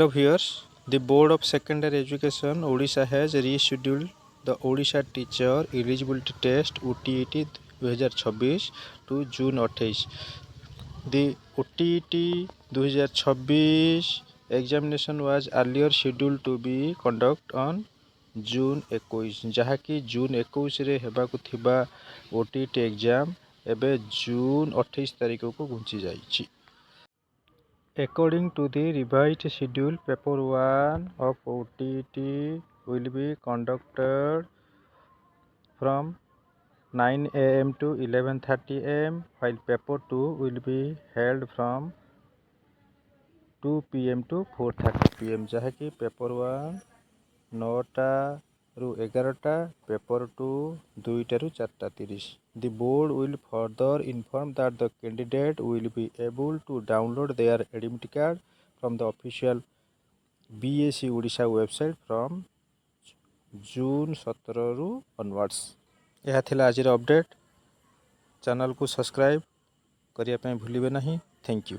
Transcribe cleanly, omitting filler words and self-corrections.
Hello viewers, the Board of Secondary Education Odisha has rescheduled the Odisha Teacher Eligibility Test OTET 2026 to June 28. The OTET 2026 examination was earlier scheduled to be conducted on June 21, ଯାହାକି June 21ରେ ହେବାକୁ ଥିବା OTET exam ଏବେ June 28 ତାରିଖକୁ ଘୁଞ୍ଚି ଯାଇଛି। According to the revised schedule, paper 1 of OTET will be conducted from 9 a.m. to 11:30 a.m. while paper 2 will be held from 2 p.m. to 4:30 p.m. ଯାହାକି paper 1 9ଟାରୁ 11ଟା, paper 2 2ଟାରୁ 4:30। The board will further inform that the candidate will be able to download their admit card from the official BSE Odisha website from June 17 onwards। यह थिला आजिर update. Channel को subscribe करने भूलिए नहीं। Thank you.